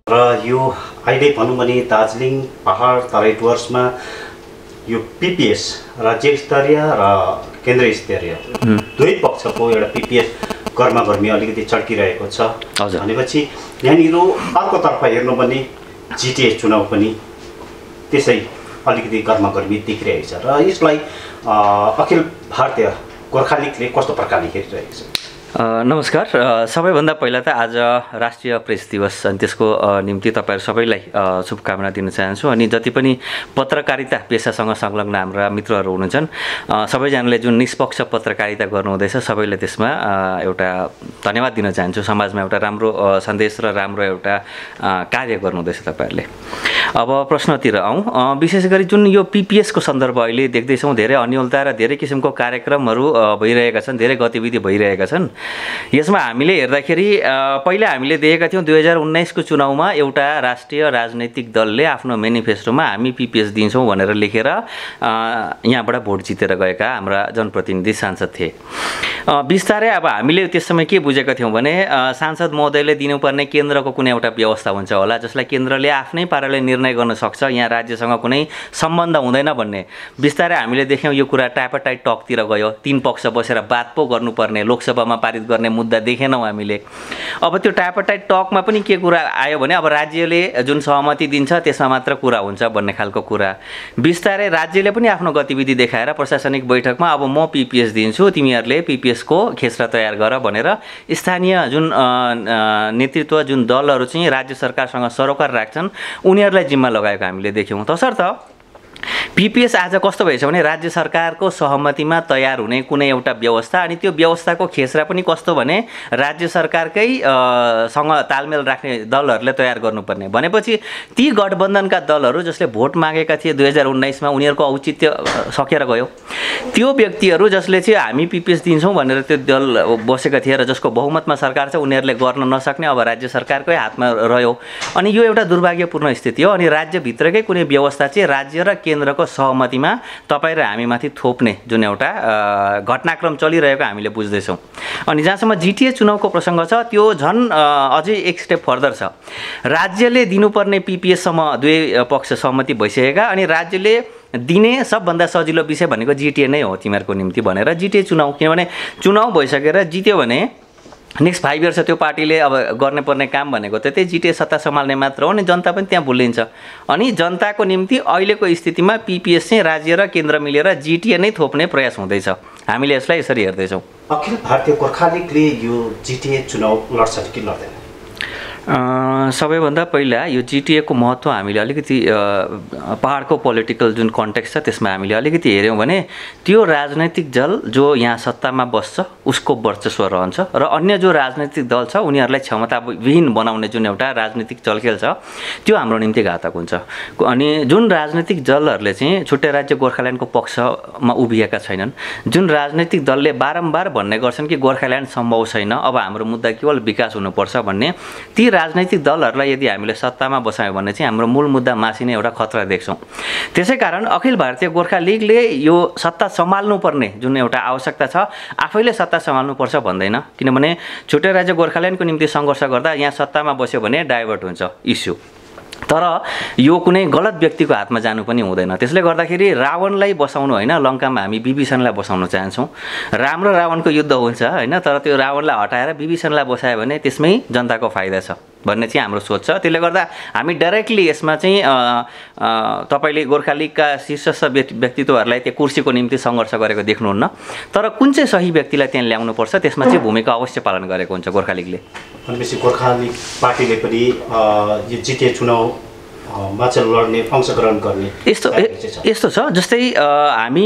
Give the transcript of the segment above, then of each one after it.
र यो अहिले भनौँ भने दार्जिलिङ पहाड तराई डुवर्समा यो पिपिएस राज्य स्तरीय र केन्द्रीय स्तरीय दुवै पक्षको एउटा पिपिएस गर्मी अलिकति चड्किरहेको छ। भनेपछि यहाँनिर अर्कोतर्फ हेर्नु भने जिटिए चुनाव पनि त्यसै अलिकति गर्मी देखिरहेको छ र यसलाई अखिल भारतीय गोर्खा लीगले कस्तो प्रकारले हेरिरहेको छ? नमस्कार। सबैभन्दा पहिला त आज राष्ट्रिय प्रेस दिवस अनि त्यसको निम्ति तपाईहरु सबैलाई शुभकामना दिन चाहन्छु। अनि जति पनि पत्रकारिता पेशासँग संलग्न हाम्रा मित्रहरू हुनुहुन्छ सबैजनाले जुन निष्पक्ष पत्रकारिता गर्नुहुँदैछ सबैले त्यसमा एउटा धन्यवाद दिन चाहन्छु। समाजमा एउटा राम्रो सन्देश र राम्रो एउटा कार्य गर्नुहुँदैछ तपाईहरुले। अब प्रश्नतिर आउँ। विशेष गरी जुन यो पिपिएस को सन्दर्भ अहिले देख्दैछौँ धेरै अन्योलता र धेरै किसिमको कार्यक्रमहरू भइरहेका छन्, धेरै गतिविधि भइरहेका छन्। यसमा हामीले हेर्दाखेरि पहिला हामीले देखेका थियौँ 2019 को चुनावमा एउटा राष्ट्रिय राजनैतिक दलले आफ्नो मेनिफेस्टोमा हामी पिपिएस दिन्छौँ भनेर लेखेर यहाँबाट भोट जितेर गएका हाम्रा जनप्रतिनिधि सांसद थिए। बिस्तारै अब हामीले त्यस समय के बुझेका थियौँ भने सांसद महोदयले दिनुपर्ने केन्द्रको कुनै एउटा व्यवस्था हुन्छ होला जसलाई केन्द्रले आफ्नै पाराले निर्णय गर्न सक्छ, यहाँ राज्यसँग कुनै सम्बन्ध हुँदैन भन्ने। बिस्तारै हामीले देख्यौँ यो कुरा ट्यापटाइट टकतिर गयो। तीन पक्ष बसेर बात पो गर्नुपर्ने, लोकसभामा पारित गर्ने मुद्दा देखेनौँ हामीले। अब त्यो ट्यापटाइट टकमा पनि के कुरा आयो भने अब राज्यले जुन सहमति दिन्छ त्यसमा मात्र कुरा हुन्छ भन्ने खालको कुरा। बिस्तारै राज्यले पनि आफ्नो गतिविधि देखाएर प्रशासनिक बैठकमा अब म पिपिएस दिन्छु, तिमीहरूले पिपिएस को खेसरा तयार गर भनेर स्थानीय जुन नेतृत्व जुन दलहरू चाहिँ राज्य सरकारसँग सरोकार राख्छन् उनीहरूलाई जिम्मा लगाएको हामीले देख्यौँ। तसर्थ पिपिएस आज कस्तो भएछ भने राज्य सरकारको सहमतिमा तयार हुने कुनै एउटा व्यवस्था, अनि त्यो व्यवस्थाको खेसरा पनि कस्तो भने राज्य सरकारकै सँग तालमेल राख्ने दलहरूले तयार गर्नुपर्ने। भनेपछि ती गठबन्धनका दलहरू जसले भोट मागेका थिए 2019 मा उनीहरूको औचित्य सकेर गयो। त्यो व्यक्तिहरू जसले चाहिँ हामी पिपिएस दिन्छौँ भनेर त्यो दल बसेका थिए र जसको बहुमतमा सरकार छ उनीहरूले गर्न नसक्ने अब राज्य सरकारकै हातमा रह्यो। अनि यो एउटा दुर्भाग्यपूर्ण स्थिति हो। अनि राज्यभित्रकै कुनै व्यवस्था चाहिँ राज्य र केन्द्रको सहमतिमा तपाईँ र हामीमाथि थोप्ने जुन एउटा घटनाक्रम चलिरहेको हामीले बुझ्दैछौँ। अनि जहाँसम्म जिटिए चुनावको प्रसङ्ग छ त्यो झन् अझै एक स्टेप फर्दर छ। राज्यले दिनुपर्ने पिपिएससम्म दुवै पक्ष सहमति भइसकेका, अनि राज्यले दिने सबभन्दा सजिलो विषय भनेको जिटिए नै हो तिमीहरूको निम्ति भनेर जिटिए चुनाव, किनभने चुनाव भइसकेर जित्यो भने नेक्स्ट 5 इयर्स त्यो पार्टीले अब गर्ने पर्ने काम भनेको त त्यही जिटिए सत्ता सम्हाल्ने मात्र हो। अनि जनता पनि त्यहाँ भुलिन्छ। अनि जनताको निम्ति अहिलेको स्थितिमा पिपिएस चाहिँ राज्य र केन्द्र मिलेर जिटिए नै थोप्ने प्रयास हुँदैछ। हामीले यसलाई यसरी हेर्दैछौँ। अखिल भारतीय गोर्खा लीगले यो जिटिए चुनाव लड्छ कि लड्दैन? सबैभन्दा पहिला यो जिटिए को महत्त्व हामीले अलिकति पहाडको पोलिटिकल जुन कन्टेक्स्ट छ त्यसमा हामीले अलिकति हेऱ्यौँ भने त्यो राजनैतिक दल जो यहाँ सत्तामा बस्छ उसको वर्चस्व रहन्छ र अन्य जो राजनैतिक दल छ उनीहरूलाई क्षमताविहीन बनाउने जुन एउटा राजनीतिक चलखेल छ त्यो हाम्रो निम्ति घातक हुन्छ। अनि जुन राजनैतिक दलहरूले चाहिँ छुट्टै राज्य गोर्खाल्यान्डको पक्षमा उभिएका छैनन्, जुन राजनैतिक दलले बारम्बार भन्ने गर्छन् कि गोर्खाल्यान्ड सम्भव छैन, अब हाम्रो मुद्दा केवल विकास हुनुपर्छ भन्ने, ती राजनैतिक दलहरूलाई यदि हामीले सत्तामा बसायौँ भने चाहिँ हाम्रो मूल मुद्दा मासिने एउटा खतरा देख्छौँ। त्यसैकारण अखिल भारतीय गोर्खा लीगले यो सत्ता सम्हाल्नुपर्ने जुन एउटा आवश्यकता छ आफैले सत्ता सम्हाल्नुपर्छ भन्दैन, किनभने छुट्टै राज्य गोर्खाल्यान्डको निम्ति सङ्घर्ष गर्दा यहाँ सत्तामा बस्यो भने डाइभर्ट हुन्छ इस्यु। तर यो कुनै गलत व्यक्तिको हातमा जानु पनि हुँदैन। त्यसले गर्दाखेरि रावणलाई बसाउनु होइन, लङ्कामा हामी विभीषणलाई बसाउन चाहन्छौँ। राम र रावणको युद्ध हुन्छ होइन, तर त्यो रावणलाई हटाएर विभीषणलाई बसायो भने त्यसमै जनताको फाइदा छ भन्ने चाहिँ हाम्रो सोच छ। त्यसले गर्दा हामी डाइरेक्टली यसमा चाहिँ तपाईले गोर्खा लीगका शीर्षस्थ व्यक्तित्वहरूलाई त्यो कुर्सीको निम्ति सङ्घर्ष गरेको देख्नुहुन्न, तर कुन चाहिँ सही व्यक्तिलाई त्यहाँ ल्याउनुपर्छ त्यसमा चाहिँ भूमिका अवश्य पालन गरेको हुन्छ गोर्खा लीगले। भनेपछि गोर्खा लीग पार्टीले पनि यो जिटिए चुनाव मा चाहिँ लड्ने, अंशग्रहण गर्ने यस्तो छ। जस्तै हामी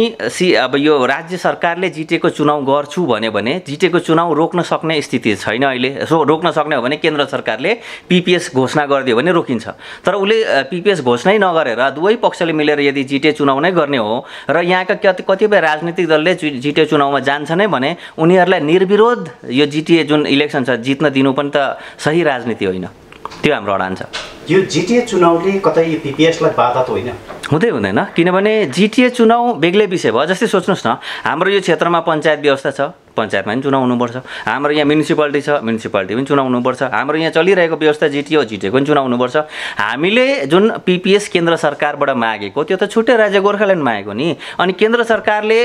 अब यो राज्य सरकारले जिटिएको चुनाव गर्छु भन्यो भने जिटिएको चुनाव रोक्न सक्ने स्थिति छैन अहिले। रोक्न सक्ने हो भने केन्द्र सरकारले पिपिएस घोषणा गरिदियो भने रोकिन्छ। तर उसले पिपिएस घोषणै नगरेर दुवै पक्षले मिलेर यदि जिटिए चुनाव नै गर्ने हो र यहाँका कतिपय राजनीतिक दलले जिटिए चुनावमा जान्छन् भने उनीहरूलाई निर्विरोध यो जिटिए जुन इलेक्सन छ जित्न दिनु पनि त सही राजनीति होइन, त्यो हाम्रो अडान छ। यो जिटिए चुनावले कतै पिपिएसलाई बाधा त होइन? हुँदैन, किनभने जिटिए चुनाव बेग्लै विषय भयो। जस्तै सोच्नुहोस् न, हाम्रो यो क्षेत्रमा पञ्चायत व्यवस्था छ, पञ्चायतमा पनि चुनाव हुनुपर्छ। हाम्रो यहाँ म्युनिसिपालिटी छ, म्युनिसिपालिटी पनि चुनाव हुनुपर्छ। हाम्रो यहाँ चलिरहेको व्यवस्था जिटिए हो, जिटिएको पनि चुनाव हुनुपर्छ। हामीले जुन पिपिएस केन्द्र सरकारबाट मागेको त्यो त छुट्टै राज्य गोर्खाल्यान्ड मागेको नि। अनि केन्द्र सरकारले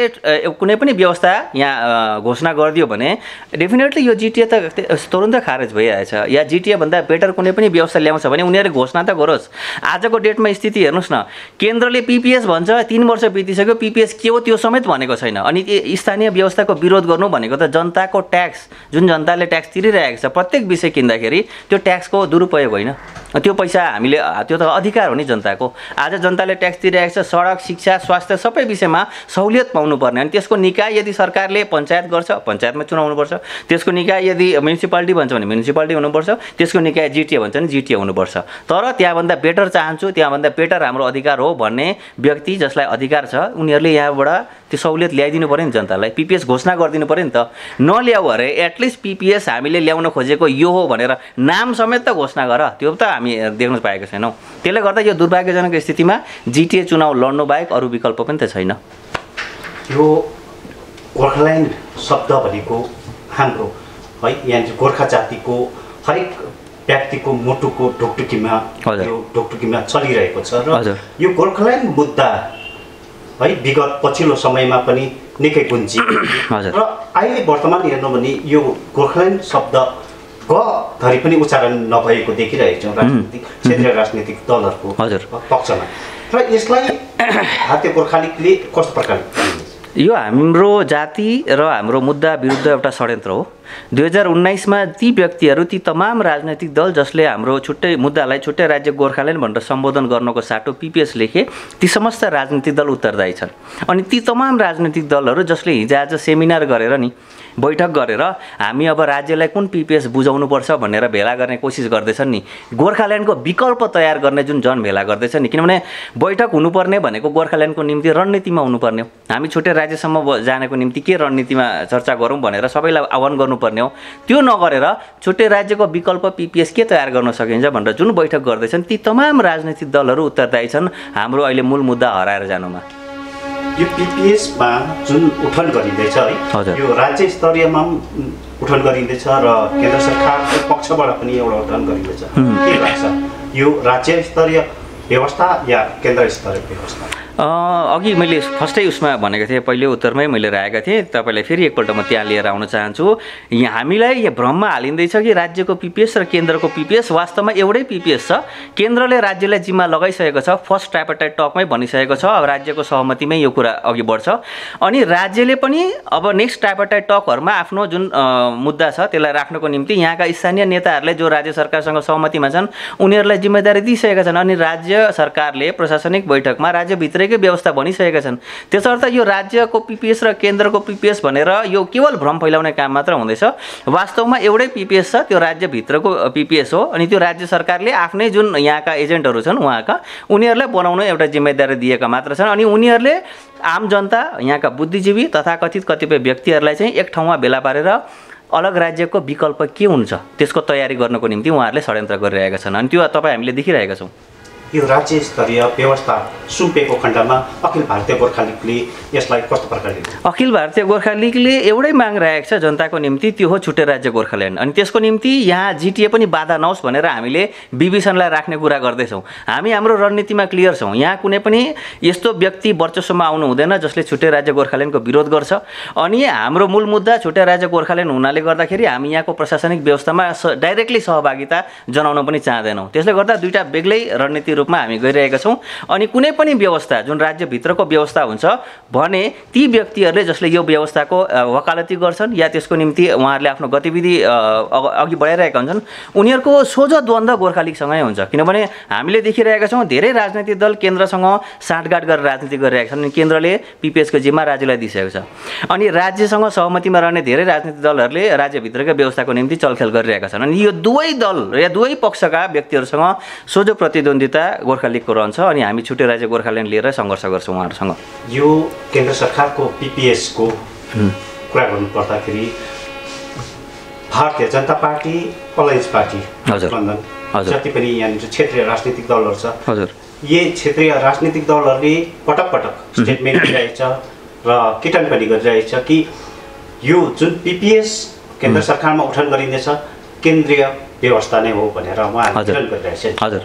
कुनै पनि व्यवस्था यहाँ घोषणा गरिदियो भने डेफिनेटली यो जिटिए त तुरुन्तै खारेज भइरहेछ। या जिटिए भन्दा बेटर कुनै पनि व्यवस्था ल्याउँछ भने उनीहरूले घोषणा त गरोस्। आजको डेटमा स्थिति हेर्नुहोस् न, केन्द्रले पिपिएस भन्छ, 3 वर्ष बितिसक्यो, पिपिएस के हो त्यो समेत भनेको छैन। अनि स्थानीय व्यवस्थाको विरोध गर्नु भनेको त जनताको ट्याक्स, जुन जनताले ट्याक्स तिरिरहेको छ प्रत्येक विषय किन्दाखेरि त्यो ट्याक्सको दुरुपयोग होइन। त्यो पैसा हामीले, त्यो त अधिकार हो नि जनताको। आज जनताले ट्याक्स तिरिरहेको छ, सडक, शिक्षा, स्वास्थ्य सबै विषयमा सहुलियत पाउनुपर्ने। अनि त्यसको निकाय यदि सरकारले पञ्चायत गर्छ, पञ्चायतमा चुनाव हुनुपर्छ। त्यसको निकाय यदि म्युनिसिपालिटी भन्छ भने म्युनिसिपालिटी हुनुपर्छ। त्यसको निकाय जिटिए भन्छ भने जिटिए हुनुपर्छ। तर त्यहाँभन्दा बेटर चाहन्छु, त्यहाँभन्दा बेटर हाम्रो अधिकार हो भन्ने व्यक्ति जसलाई अधिकार छ उनीहरूले यहाँबाट त्यो सहुलियत ल्याइदिनु पऱ्यो नि जनतालाई। पिपिएस घोषणा गरिदिनु पऱ्यो नि त। नल्याऊ अरे एटलिस्ट पिपिएस हामीले ल्याउन खोजेको यो हो भनेर नाम समेत त घोषणा गर। त्यो त हामी देख्न पाएका छैनौँ। त्यसले गर्दा यो दुर्भाग्यजनक स्थितिमा जिटिए चुनाव लड्नु बाहेक अरू विकल्प पनि त छैन। यो गोर्खाल्यान्ड शब्द भनेको हाम्रो है यहाँ गोर्खा जातिको हरेक व्यक्तिको मुटुको ढुकढुकीमा यो ढुकढुकीमा चलिरहेको छ। र यो गोर्खाल्यान्ड मुद्दा है विगत पछिल्लो समयमा पनि निकै गुन्जी र अहिले वर्तमान हेर्नु भने यो गोर्खाल्यान्ड शब्द ग धरि पनि उच्चारण नभएको देखिरहेको छौँ राजनीतिक क्षेत्रीय राजनीतिक दलहरूको पक्षमा। र यसलाई भारतीय गोर्खा लिगले कस्तो प्रकारले यो हाम्रो जाति र हाम्रो मुद्दा विरुद्ध एउटा षड्यन्त्र हो। 2019 मा ती व्यक्तिहरू, ती तमाम राजनैतिक दल जसले हाम्रो छुट्टै मुद्दालाई छुट्टै राज्य गोर्खाल्यान्ड भनेर सम्बोधन गर्नको साटो पिपिएस लेखे, ती समस्त राजनीतिक दल उत्तरदायी छन्। अनि ती तमाम राजनीतिक दलहरू जसले हिजो आज सेमिनार गरेर नि बैठक गरेर हामी अब राज्यलाई कुन पिपिएस बुझाउनुपर्छ भनेर भेला गर्ने कोसिस गर्दैछन् नि, गोर्खाल्यान्डको विकल्प तयार गर्ने जुन जनभेला गर्दैछन् नि। किनभने बैठक हुनुपर्ने भनेको गोर्खाल्यान्डको निम्ति रणनीतिमा हुनुपर्ने हो। हामी छुट्टै राज्यसम्म जानको निम्ति के रणनीतिमा चर्चा गरौँ भनेर सबैलाई आह्वान गर्नुपर्ने हो। त्यो नगरेर छुट्टै राज्यको विकल्प पिपिएस के तयार गर्न सकिन्छ भनेर जुन बैठक गर्दैछन् ती तमाम राजनीतिक दलहरू उत्तरदायी छन् हाम्रो अहिले मूल मुद्दा हराएर जानुमा। यो पिपिएसमा जुन उठन गरिँदैछ है, यो राज्य स्तरीयमा उठन गरिँदैछ र केन्द्र सरकारको पक्षबाट पनि एउटा उठन गरिँदैछ। के लाग्छ यो राज्य स्तरीय व्यवस्था या केन्द्र स्तरीय व्यवस्था? अघि मैले फर्स्टै उसमा भनेको थिएँ, पहिले उत्तरमै मैले राखेका थिएँ। तपाईँलाई फेरि एकपल्ट म त्यहाँ लिएर आउन चाहन्छु। यहाँ हामीलाई यो भ्रममा हालिँदैछ कि राज्यको पिपिएस र केन्द्रको पिपिएस वास्तवमा एउटै पिपिएस छ। केन्द्रले राज्यलाई जिम्मा लगाइसकेको छ, फर्स्ट ट्राइपार्टाइट टकमै भनिसकेको छ, अब राज्यको सहमतिमै यो कुरा अघि बढ्छ। अनि राज्यले पनि अब नेक्स्ट ट्राइपार्टाइट टकहरूमा आफ्नो जुन मुद्दा छ त्यसलाई राख्नको निम्ति यहाँका स्थानीय नेताहरूले जो राज्य सरकारसँग सहमतिमा छन् उनीहरूलाई जिम्मेदारी दिइसकेका छन्। अनि राज्य सरकारले प्रशासनिक बैठकमा राज्यभित्र व्यवस्था भनिसकेका छन्। त्यसर्थ यो राज्यको पिपिएस र केन्द्रको पिपिएस भनेर यो केवल भ्रम फैलाउने काम मात्र हुँदैछ। वास्तवमा एउटै पिपिएस छ, त्यो राज्यभित्रको पिपिएस हो। अनि त्यो राज्य सरकारले आफ्नै जुन यहाँका एजेन्टहरू छन् उहाँका उनीहरूलाई बनाउन एउटा जिम्मेदारी दिएका मात्र छन्। अनि उनीहरूले आम जनता, यहाँका बुद्धिजीवी तथा कथित कतिपय व्यक्तिहरूलाई चाहिँ एक ठाउँमा भेला पारेर अलग राज्यको विकल्प के हुन्छ त्यसको तयारी गर्नको निम्ति उहाँहरूले षड्यन्त्र गरिरहेका छन्। अनि त्यो तपाईँ हामीले देखिरहेका छौँ। यो राज्य स्तरीय व्यवस्था सुम्पेको खण्डमा अखिल भारतीय गोर्खा लिगले यसलाई कस्तो प्रकारले? अखिल भारतीय गोर्खा लिगले एउटै माग राखेको छ जनताको निम्ति, त्यो हो छुट्टै राज्य गोर्खाल्यान्ड। अनि त्यसको निम्ति यहाँ जिटिए पनि बाधा नहोस् भनेर हामीले विभीषणलाई राख्ने कुरा गर्दैछौँ। हामी हाम्रो रणनीतिमा क्लियर छौँ। यहाँ कुनै पनि यस्तो व्यक्ति वर्चस्वमा आउनु हुँदैन जसले छुट्टै राज्य गोर्खाल्यान्डको विरोध गर्छ। अनि हाम्रो मूल मुद्दा छुट्टै राज्य गोर्खाल्यान्ड हुनाले गर्दाखेरि हामी यहाँको प्रशासनिक व्यवस्थामा डाइरेक्टली सहभागिता जनाउन पनि चाहँदैनौँ। त्यसले गर्दा दुईटा बेग्लै रणनीति रूपमा हामी गइरहेका छौँ। अनि कुनै पनि व्यवस्था जुन राज्यभित्रको व्यवस्था हुन्छ भने ती व्यक्तिहरूले जसले यो व्यवस्थाको वकालती गर्छन् या त्यसको निम्ति उहाँहरूले आफ्नो गतिविधि अघि बढाइरहेका हुन्छन् उनीहरूको सोझो द्वन्द्व गोर्खा लिगसँगै हुन्छ। किनभने हामीले देखिरहेका छौँ धेरै राजनैतिक दल केन्द्रसँग साँठगाँठ गरेर राजनीति गरिरहेका छन्। अनि केन्द्रले पिपिएसको जिम्मा राज्यलाई दिइसकेको छ। अनि राज्यसँग सहमतिमा रहने धेरै राजनीतिक दलहरूले राज्यभित्रकै व्यवस्थाको निम्ति चलखेल गरिरहेका छन्। अनि यो दुवै दल या दुवै पक्षका व्यक्तिहरूसँग सोझो प्रतिद्वन्दिता गोर्खा लिगको रहन्छ। अनि हामी छुट्टै राज्य गोर्खाल्यान्ड लिएर सङ्घर्ष गर्छौँ उहाँहरूसँग। यो केन्द्र सरकारको पिपिएसको कुरा गर्नुपर्दाखेरि Bharatiya Janata party, alliance party, जति पनि यहाँनिर क्षेत्रीय राजनीतिक दलहरू छ, यी क्षेत्रीय राजनीतिक दलहरूले पटक पटक स्टेटमेन्ट दिइरहेछ र किटान पनि गरिरहेछ कि यो जुन पिपिएस केन्द्र सरकारमा उठान गरिँदैछ केन्द्रीय व्यवस्था नै हो भनेर उहाँहरूले विरोध गरिरहेछ। हजुर,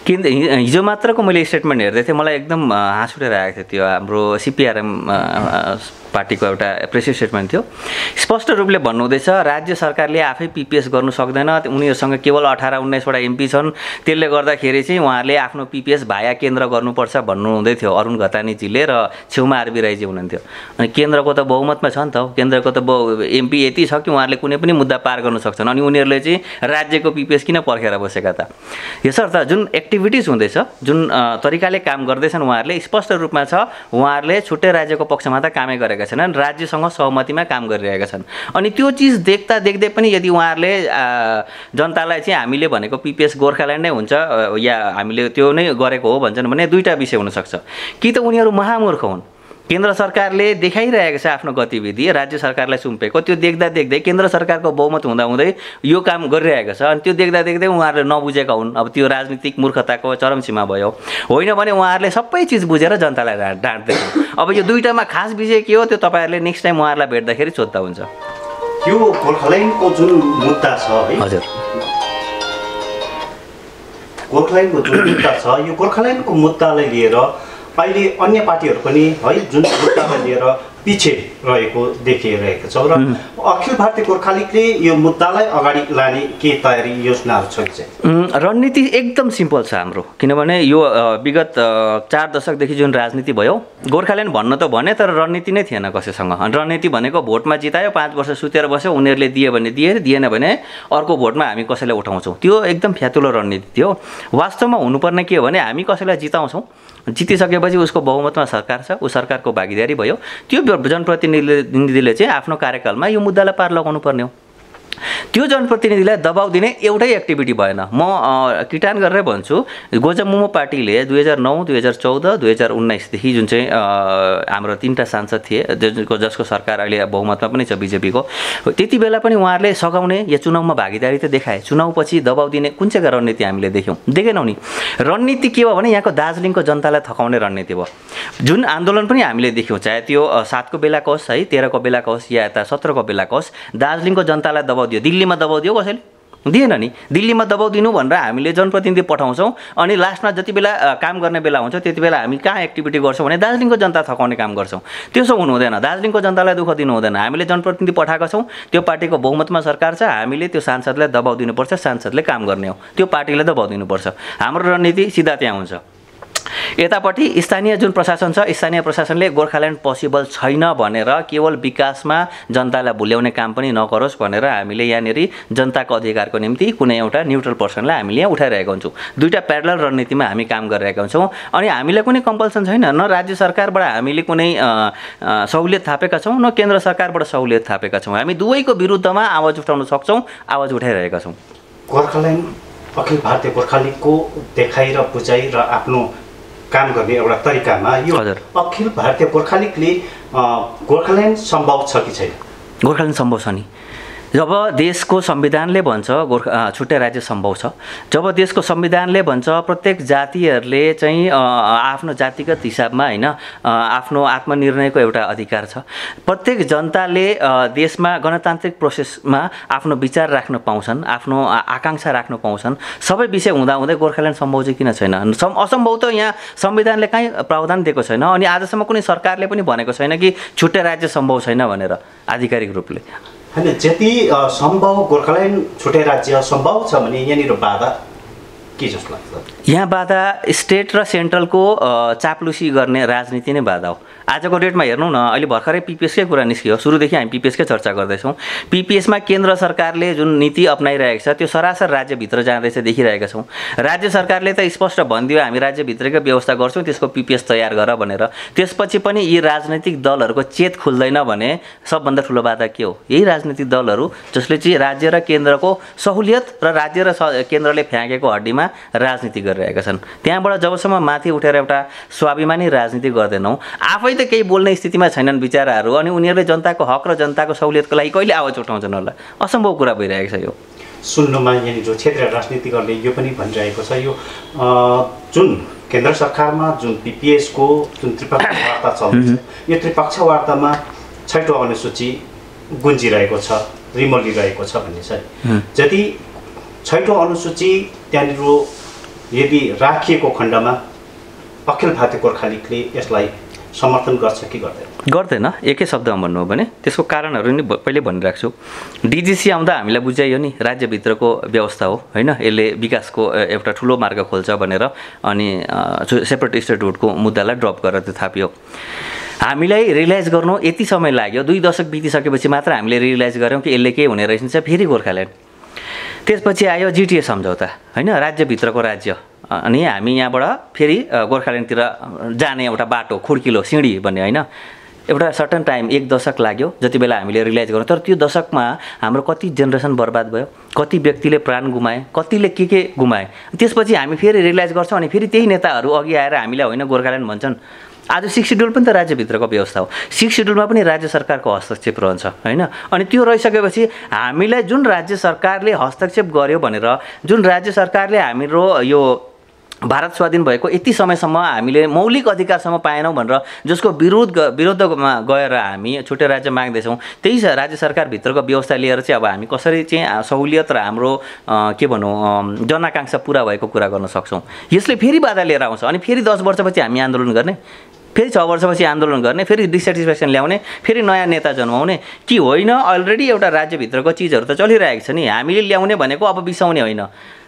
हिजो मात्रको मैले स्टेटमेन्ट हेर्दै थिएँ, मलाई एकदम हाँस उठेर आएको थियो। त्यो हाम्रो सिपिआरएम पार्टीको एउटा प्रेस स्टेटमेन्ट थियो। स्पष्ट रूपले भन्नुहुँदैछ राज्य सरकारले आफै पिपिएस गर्नु सक्दैन, उनीहरूसँग केवल 18-19वटा एमपी छन्, त्यसले गर्दाखेरि चाहिँ उहाँहरूले आफ्नो पिपिएस भाया केन्द्र गर्नुपर्छ भन्नुहुँदै थियो अरुण घतानीजीले, र छेउमा आरबी राईजी हुनुहुन्थ्यो। अनि केन्द्रको त बहुमतमा छ नि त, केन्द्रको त एमपी यति छ कि उहाँहरूले कुनै पनि मुद्दा पार गर्न सक्छन्, अनि उनीहरूले चाहिँ राज्यको पिपिएस किन पर्खेर बसेका त? यसर्थ जुन एक्टिभिटिज हुँदैछ, जुन तरिकाले काम गर्दैछन् उहाँहरूले, स्पष्ट रूपमा छ उहाँहरूले छुट्टै राज्यको पक्षमा त कामै गरेका छैनन्, राज्यसँग सहमतिमा काम गरिरहेका छन्। अनि त्यो चिज देख्दा देख्दै पनि यदि उहाँहरूले जनतालाई चाहिँ हामीले भनेको पिपिएस गोर्खाल्यान्ड नै हुन्छ या हामीले त्यो नै गरेको हो भन्छन् भने दुईवटा विषय हुनसक्छ। कि त उनीहरू महामूर्ख हुन्, केन्द्र सरकारले देखाइरहेको छ आफ्नो गतिविधि राज्य सरकारलाई सुम्पेको, त्यो देख्दा देख्दै केन्द्र सरकारको बहुमत हुँदाहुँदै यो काम गरिरहेको छ, अनि त्यो देख्दा देख्दै उहाँहरूले नबुझेका हुन्। अब त्यो राजनीतिक मूर्खताको चरम सीमा भयो। होइन भने उहाँहरूले सबै चिज बुझेर जनतालाई डाँट्दै हुन्। अब यो दुईटामा खास विषय के हो त्यो तपाईँहरूले नेक्स्ट टाइम उहाँहरूलाई भेट्दाखेरि सोध्दा हुन्छ। यो गोर्खाल्यान्डको जुन मुद्दा छ है, हजुर, गोर्खाल्यान्डको जुन मुद्दा छ, यो गोर्खाल्यान्डको मुद्दालाई लिएर अहिले अन्य पार्टीहरू पनि है जुन मुद्दालाई लिएर पछि रहेको देखिरहेको छ, र अखिल भारतीय गोर्खा लीगले यो मुद्दालाई अगाडि लाने के तयारी योजनाहरू छ कि? रणनीति एकदम सिम्पल छ हाम्रो, किनभने यो विगत 4 दशकदेखि जुन राजनीति भयो, गोर्खाल्यान्ड भन्न त भने तर रणनीति नै थिएन कसैसँग। रणनीति भनेको भोटमा जितायो, 5 वर्ष सुतेर बस्यो, उनीहरूले दिए भने दिए, दिएन भने अर्को भोटमा हामी कसैलाई उठाउँछौँ, त्यो एकदम फ्यातुलो रणनीति थियो। वास्तवमा हुनुपर्ने के हो भने हामी कसैलाई जिताउँछौँ, जितिसकेपछि उसको बहुमतमा सरकार छ, ऊ सरकारको भागीदारी भयो, त्यो जनप्रतिनिधिले चाहिँ आफ्नो कार्यकालमा यो मुद्दालाई पार लगाउनु पर्ने हो। त्यो जनप्रतिनिधिलाई दबाउ दिने एउटै एक्टिभिटी भएन। म किटान गरेर भन्छु, गोजमुमो पार्टीले 2009, 2014, 2019देखि जुन चाहिँ हाम्रो 3टा सांसद थिए जसको सरकार अहिले बहुमतमा पनि छ बिजेपीको, त्यति बेला पनि उहाँहरूले सघाउने या चुनावमा भागीदारी त देखाए, चुनावपछि दबाउ दिने कुन चाहिँ रणनीति हामीले देखेनौँ नि। रणनीति के हो भने यहाँको दार्जिलिङको जनतालाई थकाउने रणनीति भयो। जुन आन्दोलन पनि हामीले देख्यौँ, चाहे त्यो 7 को बेलाको होस् है, 13 को बेलाको होस् या यता 17 को बेलाको होस्, दार्जिलिङको जनतालाई दबाउ दियो। दिल्लीमा दबाउ दियो कसैले? दिएन नि। दिल्लीमा दबाउ दिनु भनेर हामीले जनप्रतिनिधि पठाउँछौँ, अनि लास्टमा जति बेला काम गर्ने बेला हुन्छ त्यति बेला हामी कहाँ एक्टिभिटी गर्छौँ भने दार्जिलिङको जनता थकाउने काम गर्छौँ। त्यसो हुनु हुँदैन, दार्जिलिङको जनतालाई दुःख दिनु हुँदैन। हामीले जनप्रतिनिधि पठाएका छौँ, त्यो पार्टीको बहुमतमा सरकार छ, हामीले त्यो सांसदलाई दबाउ दिनुपर्छ, सांसदले काम गर्ने हो, त्यो पार्टीले दबाउ दिनुपर्छ। हाम्रो रणनीति सिधा त्यहाँ हुन्छ। यतापट्टि स्थानीय जुन प्रशासन छ, स्थानीय प्रशासनले गोर्खाल्यान्ड पोसिबल छैन भनेर केवल विकासमा जनतालाई भुल्याउने काम पनि नगरोस् भनेर हामीले यहाँनिर जनताको अधिकारको निम्ति कुनै एउटा न्युट्रल पर्सनलाई हामीले यहाँ उठाइरहेका हुन्छौँ। दुईटा प्यारलल रणनीतिमा हामी काम गरिरहेका हुन्छौँ, अनि हामीलाई कुनै कम्पल्सन छैन, न राज्य सरकारबाट हामीले कुनै सहुलियत थापेका छौँ, न केन्द्र सरकारबाट सहुलियत थापेका छौँ। हामी दुवैको विरुद्धमा आवाज उठाउन सक्छौँ, आवाज उठाइरहेका छौँ। गोर्खाल्यान्ड अखिल भारतीय गोर्खा लीगको देखाइ र बुझाइ र आफ्नो काम गर्ने एउटा तरिकामा यो अखिल भारतीय गोर्खा लीगले गोर्खाल्यान्ड सम्भव छ कि छैन? गोर्खाल्यान्ड सम्भव छ नि। जब देशको संविधानले भन्छ छुट्टै राज्य सम्भव छ, जब देशको संविधानले भन्छ प्रत्येक जातिहरूले चाहिँ आफ्नो जातिगत हिसाबमा होइन आफ्नो आत्मनिर्णयको एउटा अधिकार छ, प्रत्येक जनताले देशमा गणतान्त्रिक प्रोसेसमा आफ्नो विचार राख्न पाउँछन्, आफ्नो आकाङ्क्षा राख्न पाउँछन्, सबै विषय हुँदाहुँदै गोर्खाल्यान्ड सम्भव चाहिँ किन छैन? असम्भव त यहाँ संविधानले कहीँ प्रावधान दिएको छैन, अनि आजसम्म कुनै सरकारले पनि भनेको छैन कि छुट्टै राज्य सम्भव छैन भनेर आधिकारिक रूपले। हैन, जति सम्भव गोर्खाल्यान्ड छुट्टै राज्य सम्भव छ भने यहाँनिर बाधा के जस्तो लाग्छ? यहाँ बाधा स्टेट र सेन्ट्रलको चाप्लुसी गर्ने राजनीति नै बाधा हो। आजको डेटमा हेर्नु न, अहिले भर्खरै पिपिएसकै कुरा निस्कियो, सुरुदेखि हामी पिपिएसकै चर्चा गर्दैछौँ। पिपिएसमा केन्द्र सरकारले जुन नीति अप्नाइरहेको छ त्यो सरासर राज्यभित्र जाँदैछ देखिरहेका छौँ। राज्य सरकारले त स्पष्ट भनिदियो हामी राज्यभित्रकै व्यवस्था गर्छौँ, त्यसको पिपिएस तयार गर भनेर। त्यसपछि पनि यी राजनैतिक दलहरूको चेत खुल्दैन भने सबभन्दा ठुलो बाधा के हो? यही राजनीतिक दलहरू जसले चाहिँ राज्य र केन्द्रको सहुलियत र राज्य र केन्द्रले फ्याँकेको हड्डीमा राजनीति गरिरहेका छन्। त्यहाँबाट जबसम्म माथि उठेर एउटा स्वाभिमानी राजनीति गर्दैनौँ, आफै त केही बोल्ने स्थितिमा छैनन् बिचाराहरू, अनि उनीहरूले जनताको हक र जनताको सहुलियतको लागि कहिले आवाज उठाउँछन् होला? असम्भव कुरा भइरहेको छ। यो सुन्नुमा यहाँनिर जो क्षेत्रीय राजनीतिकहरूले यो पनि भनिरहेको छ, यो जुन केन्द्र सरकारमा जुन पिपिएसको जुन त्रिपक्षीय वार्ता चल्दैछ, यो त्रिपक्षीय वार्तामा 6औं अनुसूची गुन्जिरहेको छ, रिमलिरहेको छ भन्ने छ। जति 6औं अनुसूची त्यहाँनिर यदि राखिएको खण्डमा अखिल भारतीय गोर्खा लिगले यसलाई समर्थन गर्छ कि गर्दैन? गर्दैन। एकै शब्दमा भन्नु हो भने त्यसको कारणहरू नि पहिले भनिरहेको छु। डिजिसी आउँदा हामीलाई बुझाइयो नि राज्यभित्रको व्यवस्था हो होइन, यसले विकासको एउटा ठुलो मार्ग खोल्छ भनेर, अनि सेपरेट स्टेटहुडको मुद्दालाई ड्रप गरेर त्यो थापियो। हामीलाई रियलाइज गर्नु यति समय लाग्यो, 2 दशक बितिसकेपछि मात्र हामीले रियलाइज गऱ्यौँ कि यसले के हुने रहेछ फेरि गोर्खाल्यान्ड। त्यसपछि आयो जिटिए सम्झौता होइन, राज्यभित्रको राज्य, अनि हामी यहाँबाट फेरि गोर्खाल्यान्डतिर जाने एउटा बाटो, खुड्किलो सिँढी भन्ने होइन। एउटा सर्टन टाइम 1 दशक लाग्यो जति बेला हामीले रियलाइज गऱ्यौँ। तर त्यो दशकमा हाम्रो कति जेनेरेसन बर्बाद भयो, कति व्यक्तिले प्राण गुमाए, कतिले के गुमाए। त्यसपछि हामी फेरि रियलाइज गर्छौँ, अनि फेरि त्यही नेताहरू अघि आएर हामीलाई होइन गोर्खाल्यान्ड भन्छन्। आज 6 सिड्युल पनि त राज्यभित्रको व्यवस्था हो, 6 सिड्युलमा पनि राज्य सरकारको हस्तक्षेप रहन्छ होइन। अनि त्यो रहिसकेपछि हामीलाई जुन राज्य सरकारले हस्तक्षेप गर्यो भनेर, जुन राज्य सरकारले हाम्रो यो भारत स्वाधीन भएको यति समयसम्म हामीले मौलिक अधिकारसम्म पाएनौँ भनेर जसको विरुद्धमा गएर हामी छुट्टै राज्य माग्दैछौँ, त्यही राज्य सरकारभित्रको व्यवस्था लिएर चाहिँ अब हामी कसरी चाहिँ सहुलियत र हाम्रो के भनौँ जनाकाङ्क्षा पुरा भएको कुरा गर्न सक्छौँ। यसले फेरि बाधा लिएर आउँछ, अनि फेरि 10 वर्षपछि हामी आन्दोलन गर्ने, फेरि 6 वर्षपछि आन्दोलन गर्ने, फेरि डिसेटिस्फ्याक्सन ल्याउने, फेरि नयाँ नेता जन्माउने कि होइन। अलरेडी एउटा राज्यभित्रको चिजहरू त चलिरहेको छ नि, हामीले ल्याउने भनेको अब बिसाउने होइन,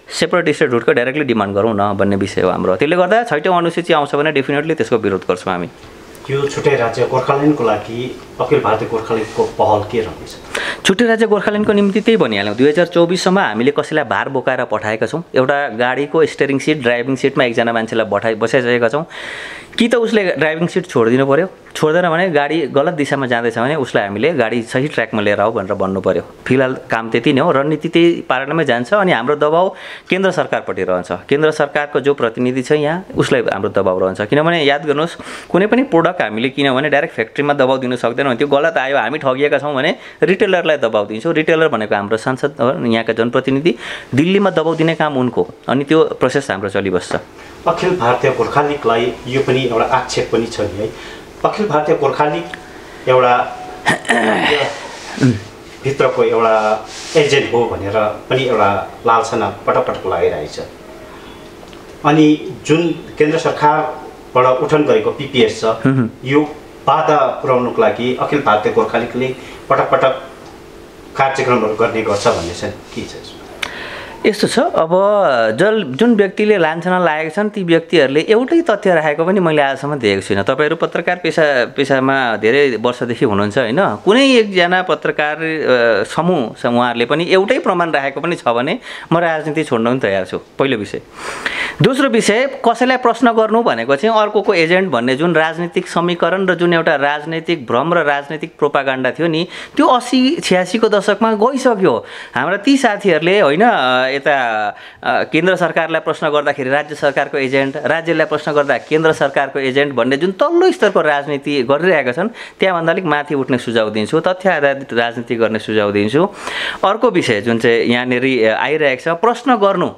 सेपरेट स्टेटहुडको डाइरेक्टली डिमान्ड गरौँ न भन्ने विषय हो हाम्रो। त्यसले गर्दा 6औं अनुसूची आउँछ भने डेफिनेटली त्यसको विरोध गर्छौँ हामी। यो छुट्टै राज्य गोर्खाल्यान्डको लागि अखिल भारतीय गोर्खा लिगको पहल के रहनेछ? छुट्टै राज्य गोर्खाल्यान्डको निम्ति त्यही भनिहाल्यौँ। 2024सम्म हामीले कसैलाई भार बोकाएर पठाएका छौँ। एउटा गाडीको स्टियरिङ सिट, ड्राइभिङ सिटमा एकजना मान्छेलाई बसाइसकेका छौँ। कि त उसले ड्राइभिङ सिट छोडिदिनु पऱ्यो, छोड्दैन भने गाडी गलत दिशामा जाँदैछ भने उसलाई हामीले गाडी सही ट्र्याकमा लिएर आऊ भनेर भन्नु पऱ्यो। फिलहाल काम त्यति नै हो, रणनीति त्यही पालनामै जान्छ। अनि हाम्रो दबाउ केन्द्र सरकारपट्टि रहन्छ। केन्द्र सरकारको जो प्रतिनिधि छ यहाँ उसलाई हाम्रो दबाउ रहन्छ। किनभने याद गर्नुहोस्, कुनै पनि प्रोडक्ट हामीले किनभने डाइरेक्ट फ्याक्ट्रीमा दबाउ दिन सक्दैनौँ। त्यो गलत आयो, हामी ठगिएका छौँ भने रिटेलरलाई दबाउ दिन्छौँ। रिटेलर भनेको हाम्रो सांसद हो, यहाँका जनप्रतिनिधि, दिल्लीमा दबाउ दिने काम उनको, अनि त्यो प्रोसेस हाम्रो चलिबस्छ। अखिल भारतीय गोर्खा लिगलाई यो पनि एउटा आक्षेप पनि छ नि है, अखिल भारतीय गोर्खा लिग एउटा भित्रको एउटा एजेन्ट हो भनेर पनि एउटा लालसना पटक लगाइरहेछ। अनि जुन केन्द्र सरकारबाट उठन गरेको पिपिएस छ, यो बाधा पुर्याउनुको लागि अखिल भारतीय गोर्खा लिगले पटक कार्यक्रमहरू गर्ने गर्छ भन्ने छ, के छ? यस्तो छ, अब जुन व्यक्तिले लान्छना लागेका छन् ती व्यक्तिहरूले एउटै तथ्य राखेको पनि मैले आजसम्म देखेको छुइनँ। तपाईँहरू पत्रकार पेसामा धेरै वर्षदेखि हुनुहुन्छ होइन, कुनै एकजना पत्रकार समूह उहाँहरूले पनि एउटै प्रमाण राखेको पनि छ भने म राजनीति छोड्न पनि तयार छु, पहिलो विषय। दोस्रो विषय, कसैलाई प्रश्न गर्नु भनेको चाहिँ अर्कोको एजेन्ट भन्ने जुन राजनीतिक समीकरण र जुन एउटा राजनैतिक भ्रम र राजनीतिक प्रोपागान्डा थियो नि, त्यो 80-86 को दशकमा गइसक्यो। हाम्रा ती साथीहरूले होइन यता केन्द्र सरकारलाई प्रश्न गर्दाखेरि राज्य सरकारको एजेन्ट, राज्यलाई प्रश्न गर्दा केन्द्र सरकारको एजेन्ट भन्ने जुन तल्लो स्तरको राजनीति गरिरहेका छन्, त्यहाँभन्दा अलिक माथि उठ्ने सुझाव दिन्छु, तथ्य आधारित राजनीति गर्ने सुझाव दिन्छु। अर्को विषय जुन चाहिँ यहाँनिर आइरहेको छ, प्रश्न गर्नु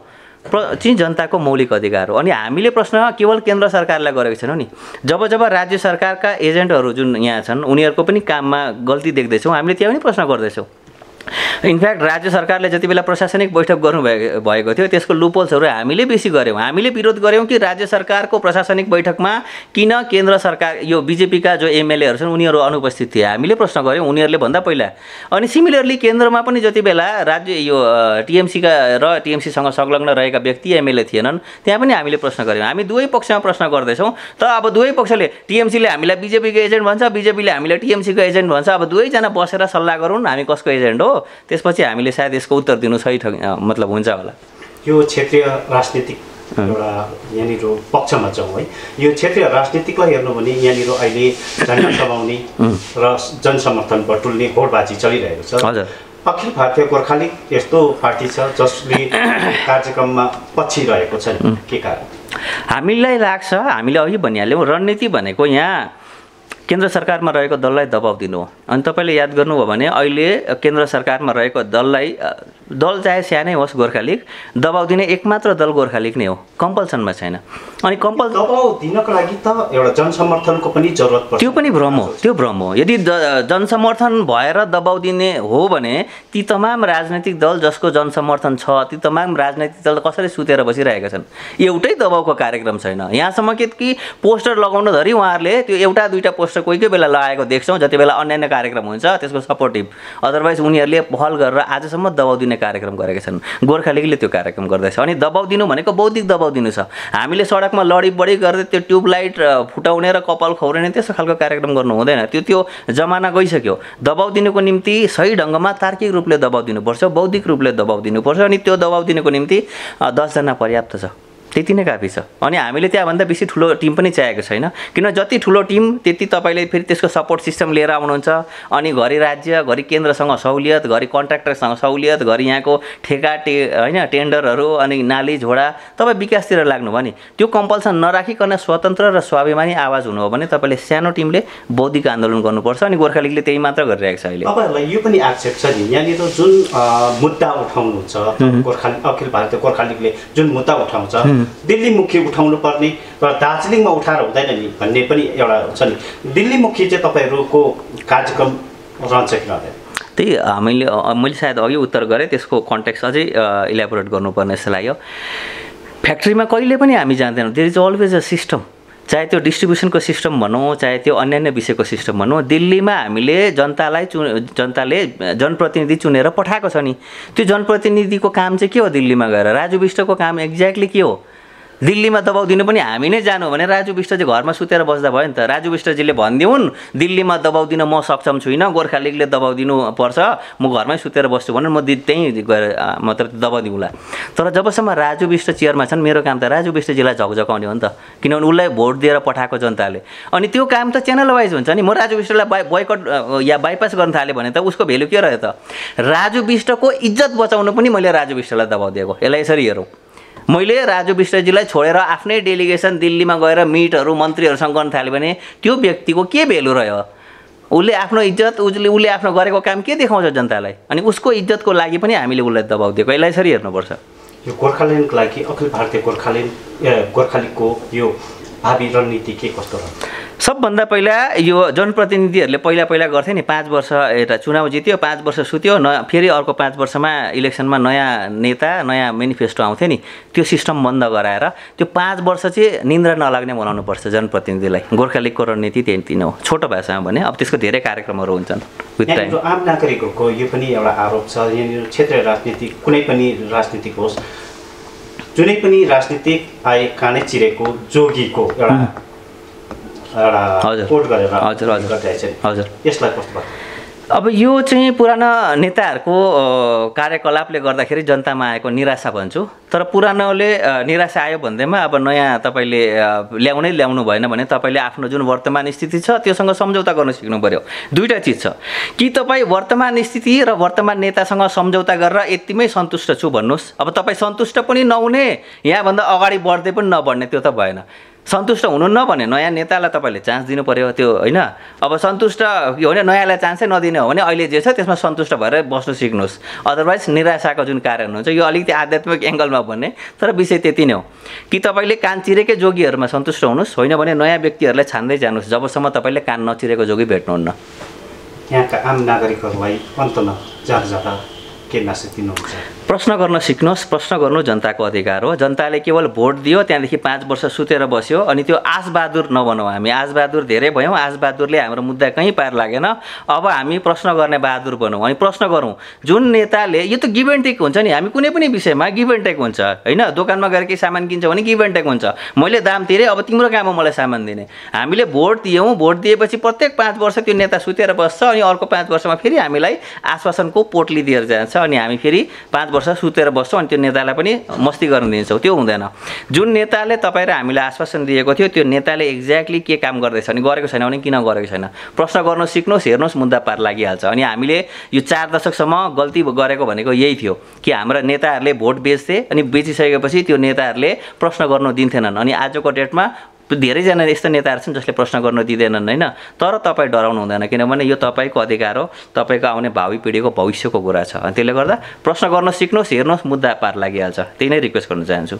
चाहिँ जनताको मौलिक अधिकार हो। अनि हामीले प्रश्न केवल केन्द्र सरकारलाई गरेको छैनौँ नि, जब राज्य सरकारका एजेन्टहरू जुन यहाँ छन् उनीहरूको पनि काममा गल्ती देख्दैछौँ, हामीले त्यहाँ पनि प्रश्न गर्दैछौँ। इनफ्याक्ट राज्य सरकारले जति बेला प्रशासनिक बैठक गर्नुभएको थियो त्यसको लुपहोल्सहरू हामीले बेसी गऱ्यौँ। हामीले विरोध गऱ्यौँ कि राज्य सरकारको प्रशासनिक बैठकमा किन केन्द्र सरकार यो बीजेपीका जो एमएलएहरू छन् उनीहरू अनुपस्थित थिए, हामीले प्रश्न गऱ्यौँ उनीहरूले भन्दा पहिला। अनि सिमिलरली केन्द्रमा पनि जति बेला राज्य यो टिएमसीका र टिएमसीसँग संलग्न रहेका व्यक्ति एमएलए थिएनन्, त्यहाँ पनि हामीले प्रश्न गऱ्यौँ। हामी दुवै पक्षमा प्रश्न गर्दैछौँ। त अब दुवै पक्षले टिएमसीले हामीलाई बीजेपीको एजेन्ट भन्छ, बीजेपीले हामीलाई टिएमसीको एजेन्ट भन्छ। अब दुवैजना बसेर सल्लाह गरौँ हामी कसको एजेन्ट हो, त्यसपछि हामीले सायद यसको उत्तर दिनु सही मतलब हुन्छ होला। यो क्षेत्रीय राजनीतिक एउटा यहाँनिर पक्षमा जाउँ है, यो क्षेत्रीय राजनीतिकलाई हेर्नु भने यहाँनिर अहिले झन्डा समाउने र जनसमर्थन बटुल्ने होडबाजी चलिरहेको छ। हजुर, अखिल भारतीय गोर्खा लिग यस्तो पार्टी छ जसले कार्यक्रममा पछि रहेको छ, के कारण? हामीलाई लाग्छ, हामीले अघि भनिहाल्यौँ, रणनीति भनेको यहाँ केन्द्र सरकारमा रहेको दललाई दबाब दिनु हो। अनि तपाईँले याद गर्नुभयो भने अहिले केन्द्र सरकारमा रहेको दललाई दल चाहे सानै होस् गोर्खा लिग, दबाउ दिने एकमात्र दल गोर्खा लिग नै हो, कम्पल्सनमा छैन। अनि दबाउ दिनको लागि त एउटा जनसमर्थनको पनि जरुरत पर्छ। त्यो पनि भ्रम हो, त्यो भ्रम हो। यदि जनसमर्थन भएर दबाउ दिने हो भने ती तमाम राजनैतिक दल जसको जनसमर्थन छ, ती तमाम राजनैतिक दल कसरी सुतेर बसिरहेका छन्? एउटै दबाउको कार्यक्रम छैन। यहाँसम्म कि पोस्टर लगाउन धरि उहाँहरूले त्यो एउटा दुईटा पोस्टर कोही कोही बेला लगाएको देख्छौँ, जति बेला अन्यान्य कार्यक्रम हुन्छ त्यसको सपोर्टिभ। अदरवाइज उनीहरूले पहल गरेर आजसम्म दबाउ दिने कार्यक्रम गरेका छन्। गोर्खा लिगले त्यो कार्यक्रम गर्दैछ। अनि दबाउ दिनु भनेको बौद्धिक दबाउ दिनु छ। हामीले सडकमा लडी गर्दै त्यो ट्युबलाइट फुटाउने र कपाल खौरिने त्यस्तो खालको कार्यक्रम गर्नु हुँदैन। त्यो जमाना गइसक्यो। दबाउ दिनुको निम्ति सही ढङ्गमा तार्किक रूपले दबाउ दिनुपर्छ, बौद्धिक रूपले दबाउ दिनुपर्छ। अनि त्यो दबाउ दिनुको निम्ति 10 जना पर्याप्त छ, त्यति नै काफी छ। अनि हामीले त्यहाँभन्दा बेसी ठुलो टिम पनि चाहिएको छैन, किन जति ठुलो टिम त्यति तपाईँले फेरि त्यसको सपोर्ट सिस्टम लिएर आउनुहुन्छ। अनि घरि राज्य, घरि केन्द्रसँग सहुलियत, घरि कन्ट्र्याक्टरसँग सहुलियत, घरि यहाँको ठेका होइन टेन्डरहरू, अनि नाली झोडा, तपाईँ विकासतिर लाग्नु भयो नि त्यो कम्पल्सन नराखिकन स्वतन्त्र र स्वाभिमानी आवाज हुनु हो भने तपाईँले सानो टिमले बौद्धिक आन्दोलन गर्नुपर्छ। अनि गोर्खा लिगले त्यही मात्र गरिरहेको छ अहिले। तपाईँहरूलाई यो पनि आक्षेप छ नि, यहाँनिर जुन मुद्दा उठाउनुहुन्छ अखिल भारतीय गोर्खा लिगले जुन मुद्दा उठाउँछ दिल्लीमुखी उठाउनु पर्ने र दार्जिलिङमा उठाएर हुँदैन नि भन्ने पनि एउटा छ नि। दिल्लीमुखी चाहिँ तपाईँहरूको कार्यक्रम रहन्छ कि रहँदैन? त्यही मैले सायद अघि उत्तर गरेँ, त्यसको कन्टेक्स्ट अझै इलाबोरेट गर्नुपर्ने जस्तो लाग्यो। फ्याक्ट्रीमा कहिले पनि हामी जान्दैनौँ। There is always a system, चाहे त्यो डिस्ट्रिब्युसनको सिस्टम भनौँ, चाहे त्यो अन्यान्य विषयको सिस्टम भनौँ। दिल्लीमा हामीले जनताले जनप्रतिनिधि चुनेर पठाएको छ नि, त्यो जनप्रतिनिधिको काम चाहिँ के हो? दिल्लीमा गएर राजु विष्टको काम एक्ज्याक्टली के हो? दिल्लीमा दबाउ दिनु पनि हामी नै जानु भने राजु विष्ट चाहिँ घरमा सुतेर बस्दा भयो नि त। राजु विष्टजीले भनिदिउन् दिल्लीमा दबाउ दिन म सक्षम छुइनँ, गोर्खा लिगले दबाउ दिनुपर्छ, म घरमै सुतेर बस्छु भने म त्यहीँ गएर मतलब दबाउ दिउँला। तर जबसम्म राजु विष्ट चेयरमा छन्, मेरो काम त राजु विष्टजीलाई झकझकाउने हो नि त, किनभने उसलाई भोट दिएर पठाएको जनताले। अनि त्यो काम त च्यानल वाइज हुन्छ नि। म राजु विष्टलाई बोयकट या बाइपास गर्न थालेँ भने त उसको भेल्यु के रह्यो त? राजु विष्टको इज्जत बचाउनु पनि मैले राजु विष्टलाई दबाउ दिएको। यसलाई यसरी हेरौँ, मैले राजु विष्टजीलाई छोडेर आफ्नै डेलिगेसन दिल्लीमा गएर मिटहरू मन्त्रीहरूसँग गर्न थाल्यो भने त्यो व्यक्तिको के भेल्यु रह्यो? उसले आफ्नो इज्जत, उसले आफ्नो गरेको काम के देखाउँछ जनतालाई? अनि उसको इज्जतको लागि पनि हामीले उसलाई दबाउ दिएको। यसलाई यसरी हेर्नुपर्छ। यो गोर्खाल्यान्डको लागि अखिल भारतीय गोर्खा लिगको यो भावी रणनीति के कस्तो रहन्छ? सबभन्दा पहिला यो जनप्रतिनिधिहरूले पहिला गर्थे नि, 5 वर्ष एउटा चुनाव जित्यो, 5 वर्ष सुत्यो, फेरि अर्को 5 वर्षमा इलेक्सनमा नयाँ नेता नयाँ मेनिफेस्टो आउँथ्यो नि, त्यो सिस्टम बन्द गराएर त्यो 5 वर्ष चाहिँ निन्द्रा नलाग्ने बनाउनुपर्छ जनप्रतिनिधिलाई। गोर्खा लिगको रणनीति त्यही नै हो, छोटो भाषामा भने। अब त्यसको धेरै कार्यक्रमहरू हुन्छन् विथ टाइम। आम नागरिकहरूको यो पनि एउटा आरोप छ, यहाँनिर क्षेत्रीय राजनीति कुनै पनि राजनीतिक होस्, जुनै पनि राजनीतिक आए कानै चिरेको जोगीको एउटा कोट गरेर हजुर यसलाई कस्तो? अब यो चाहिँ पुराना नेताहरूको कार्यकलापले गर्दाखेरि जनतामा आएको निराशा भन्छु। तर पुरानोले निराशा आयो भन्दैमा अब नयाँ तपाईँले ल्याउनु भएन भने तपाईँले आफ्नो जुन वर्तमान स्थिति छ त्योसँग सम्झौता गर्न सिक्नु पर्यो। दुईवटा चिज छ कि तपाईँ वर्तमान स्थिति र वर्तमान नेतासँग सम्झौता गरेर यतिमै सन्तुष्ट छु भन्नुहोस्। अब तपाईँ सन्तुष्ट पनि नहुने, यहाँभन्दा अगाडि बढ्दै पनि नबढ्ने, त्यो त भएन। सन्तुष्ट हुनुहुन्न भने नयाँ नेतालाई तपाईँले चान्स दिनु पर्यो, त्यो होइन। अब सन्तुष्ट हो भने नयाँलाई चान्सै नदिने हो भने अहिले जे छ त्यसमा सन्तुष्ट भएर बस्नु सिक्नुहोस्। अदरवाइज निराशाको जुन कारण हुन्छ, यो अलिकति आध्यात्मिक एङ्गलमा भन्ने, तर विषय त्यति नै हो कि तपाईँले कान चिरेकै जोगीहरूमा सन्तुष्ट हुनुहोस्, होइन भने नयाँ व्यक्तिहरूलाई छान्दै जानुहोस् जबसम्म तपाईँले कान नचिरेको जोगी भेट्नुहुन्न। यहाँका आम नागरिकहरूलाई अन्तमा जाँदा के मेसेज दिनुहुन्छ? प्रश्न गर्न सिक्नुहोस्। प्रश्न गर्नु जनताको अधिकार हो। जनताले केवल भोट दियो, त्यहाँदेखि 5 वर्ष सुतेर बस्यो, अनि त्यो आशबहादुर नबनौँ। हामी आशबहादुर धेरै भयौँ, आशबहादुरले हाम्रो मुद्दा कहीँ पार लागेन। अब हामी प्रश्न गर्ने बहादुर बनौँ अनि प्रश्न गरौँ। जुन नेताले, यो त गिभ एन्ड टेक हुन्छ नि, हामी कुनै पनि विषयमा गिभ एन्ड टेक हुन्छ होइन। दोकानमा गएर केही सामान किन्छ भने गिभ एन्ड टेक हुन्छ। मैले दाम तिरेँ, अब तिम्रो काम हो मलाई सामान दिने। हामीले भोट दियौँ, भोट दिएपछि प्रत्येक 5 वर्ष त्यो नेता सुतेर बस्छ, अनि अर्को 5 वर्षमा फेरि हामीलाई आश्वासनको पोटली दिएर जान्छ, अनि हामी फेरि 5 वर्ष सुतेर बस्छौँ, अनि त्यो नेतालाई पनि मस्ती गर्न दिन्छौँ। त्यो हुँदैन। जुन नेताले तपाईँ र हामीलाई आश्वासन दिएको थियो त्यो नेताले एक्ज्याक्टली के काम गर्दैछ अनि गरेको छैन भने किन गरेको छैन, प्रश्न गर्न सिक्नुहोस्, हेर्नुहोस्, मुद्दा पार लागिहाल्छ। अनि हामीले यो 4 दशकसम्म गल्ती गरेको भनेको यही थियो कि हाम्रा नेताहरूले भोट बेच्थे, अनि बेचिसकेपछि त्यो नेताहरूले प्रश्न गर्नु दिन्थेनन्। अनि आजको डेटमा धेरैजना यस्ता नेताहरू छन् जसले प्रश्न गर्न दिँदैनन् होइन, तर तपाईँ डराउनु हुँदैन, किनभने यो तपाईँको अधिकार हो, तपाईँको आउने भावी पिँढीको भविष्यको कुरा छ। अनि त्यसले गर्दा प्रश्न गर्न सिक्नुहोस्, हेर्नुहोस्, मुद्दा पार लागिहाल्छ। त्यही नै रिक्वेस्ट गर्न चाहन्छु।